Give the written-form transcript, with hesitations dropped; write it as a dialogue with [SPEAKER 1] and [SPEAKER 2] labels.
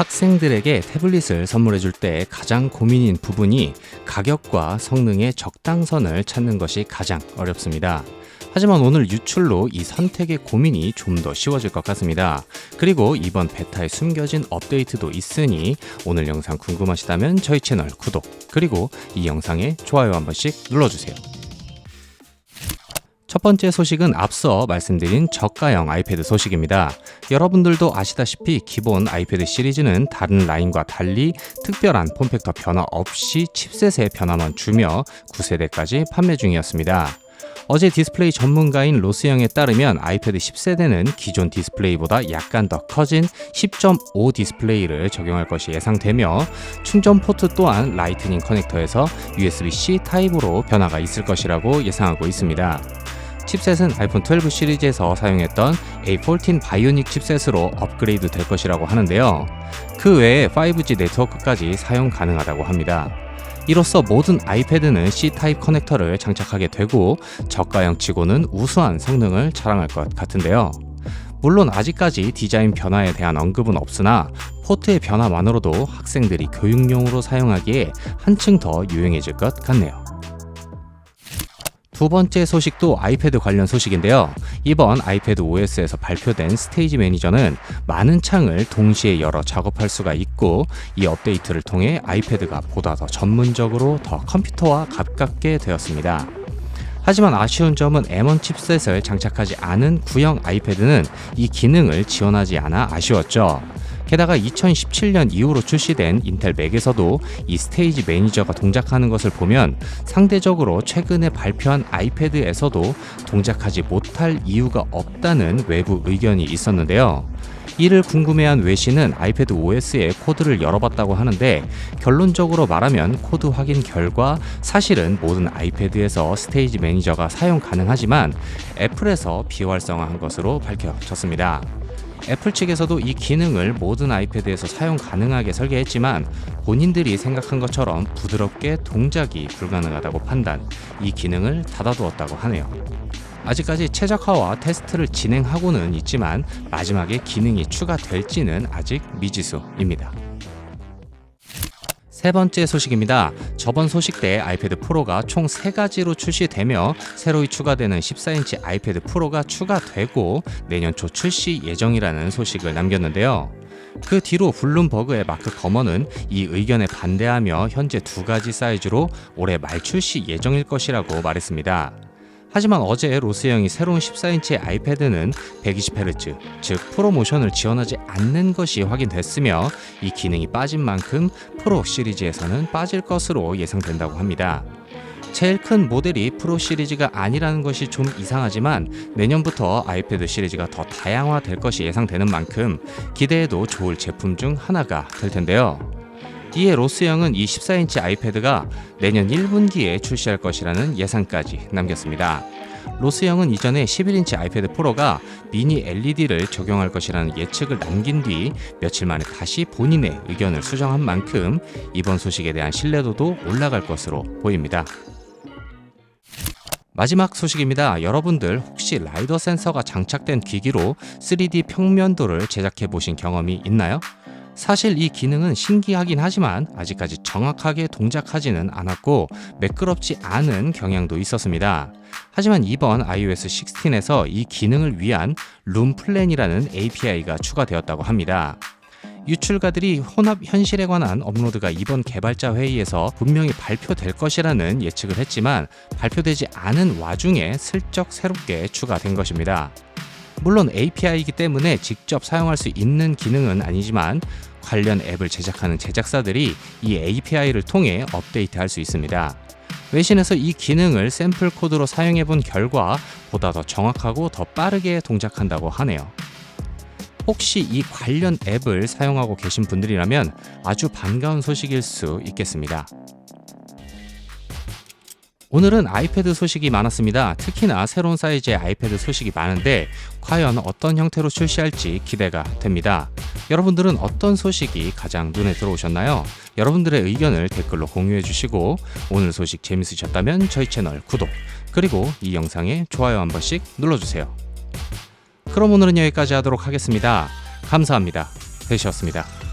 [SPEAKER 1] 학생들에게 태블릿을 선물해 줄 때 가장 고민인 부분이 가격과 성능의 적당선을 찾는 것이 가장 어렵습니다. 하지만 오늘 유출로 이 선택의 고민이 좀 더 쉬워질 것 같습니다. 그리고 이번 베타에 숨겨진 업데이트도 있으니 오늘 영상 궁금하시다면 저희 채널 구독, 그리고 이 영상에 좋아요 한 번씩 눌러주세요. 첫 번째 소식은 앞서 말씀드린 저가형 아이패드 소식입니다. 여러분들도 아시다시피 기본 아이패드 시리즈는 다른 라인과 달리 특별한 폼팩터 변화 없이 칩셋의 변화만 주며 9세대까지 판매 중이었습니다. 어제 디스플레이 전문가인 로스영에 따르면 아이패드 10세대는 기존 디스플레이보다 약간 더 커진 10.5 디스플레이를 적용할 것이 예상되며 충전 포트 또한 라이트닝 커넥터에서 USB-C 타입으로 변화가 있을 것이라고 예상하고 있습니다. 칩셋은 아이폰 12 시리즈에서 사용했던 A14 바이오닉 칩셋으로 업그레이드 될 것이라고 하는데요. 그 외에 5G 네트워크까지 사용 가능하다고 합니다. 이로써 모든 아이패드는 C 타입 커넥터를 장착하게 되고 저가형 치고는 우수한 성능을 자랑할 것 같은데요. 물론 아직까지 디자인 변화에 대한 언급은 없으나 포트의 변화만으로도 학생들이 교육용으로 사용하기에 한층 더 유용해질 것 같네요. 두 번째 소식도 아이패드 관련 소식인데요. 이번 아이패드 OS에서 발표된 스테이지 매니저는 많은 창을 동시에 열어 작업할 수가 있고 이 업데이트를 통해 아이패드가 보다 더 전문적으로 더 컴퓨터와 가깝게 되었습니다. 하지만 아쉬운 점은 M1 칩셋을 장착하지 않은 구형 아이패드는 이 기능을 지원하지 않아 아쉬웠죠. 게다가 2017년 이후로 출시된 인텔 맥에서도 이 스테이지 매니저가 동작하는 것을 보면 상대적으로 최근에 발표한 아이패드에서도 동작하지 못할 이유가 없다는 외부 의견이 있었는데요. 이를 궁금해한 웨시는 아이패드 OS의 코드를 열어봤다고 하는데 결론적으로 말하면 코드 확인 결과 사실은 모든 아이패드에서 스테이지 매니저가 사용 가능하지만 애플에서 비활성화한 것으로 밝혀졌습니다. 애플 측에서도 이 기능을 모든 아이패드에서 사용 가능하게 설계했지만 본인들이 생각한 것처럼 부드럽게 동작이 불가능하다고 판단, 이 기능을 닫아두었다고 하네요. 아직까지 최적화와 테스트를 진행하고는 있지만 마지막에 기능이 추가될지는 아직 미지수입니다. 세 번째 소식입니다. 저번 소식 때 아이패드 프로가 총 3가지로 출시되며 새로이 추가되는 14인치 아이패드 프로가 추가되고 내년 초 출시 예정이라는 소식을 남겼는데요. 그 뒤로 블룸버그의 마크 거먼은 이 의견에 반대하며 현재 2가지 사이즈로 올해 말 출시 예정일 것이라고 말했습니다. 하지만 어제 로스영이 새로운 14인치 아이패드는 120Hz, 즉 프로모션을 지원하지 않는 것이 확인됐으며 이 기능이 빠진 만큼 프로 시리즈에서는 빠질 것으로 예상된다고 합니다. 제일 큰 모델이 프로 시리즈가 아니라는 것이 좀 이상하지만 내년부터 아이패드 시리즈가 더 다양화될 것이 예상되는 만큼 기대해도 좋을 제품 중 하나가 될 텐데요. 이에 로스영은 이 14인치 아이패드가 내년 1분기에 출시할 것이라는 예상까지 남겼습니다. 로스영은 이전에 11인치 아이패드 프로가 미니 LED를 적용할 것이라는 예측을 남긴 뒤 며칠 만에 다시 본인의 의견을 수정한 만큼 이번 소식에 대한 신뢰도도 올라갈 것으로 보입니다. 마지막 소식입니다. 여러분들 혹시 라이더 센서가 장착된 기기로 3D 평면도를 제작해 보신 경험이 있나요? 사실 이 기능은 신기하긴 하지만 아직까지 정확하게 동작하지는 않았고 매끄럽지 않은 경향도 있었습니다. 하지만 이번 iOS 16에서 이 기능을 위한 룸플랜이라는 API가 추가되었다고 합니다. 유출가들이 혼합 현실에 관한 업로드가 이번 개발자 회의에서 분명히 발표될 것이라는 예측을 했지만 발표되지 않은 와중에 슬쩍 새롭게 추가된 것입니다. 물론 API이기 때문에 직접 사용할 수 있는 기능은 아니지만 관련 앱을 제작하는 제작사들이 이 API를 통해 업데이트할 수 있습니다. 외신에서 이 기능을 샘플 코드로 사용해 본 결과 보다 더 정확하고 더 빠르게 동작한다고 하네요. 혹시 이 관련 앱을 사용하고 계신 분들이라면 아주 반가운 소식일 수 있겠습니다. 오늘은 아이패드 소식이 많았습니다. 특히나 새로운 사이즈의 아이패드 소식이 많은데 과연 어떤 형태로 출시할지 기대가 됩니다. 여러분들은 어떤 소식이 가장 눈에 들어오셨나요? 여러분들의 의견을 댓글로 공유해 주시고 오늘 소식 재밌으셨다면 저희 채널 구독, 그리고 이 영상에 좋아요 한 번씩 눌러주세요. 그럼 오늘은 여기까지 하도록 하겠습니다. 감사합니다. 되셨습니다.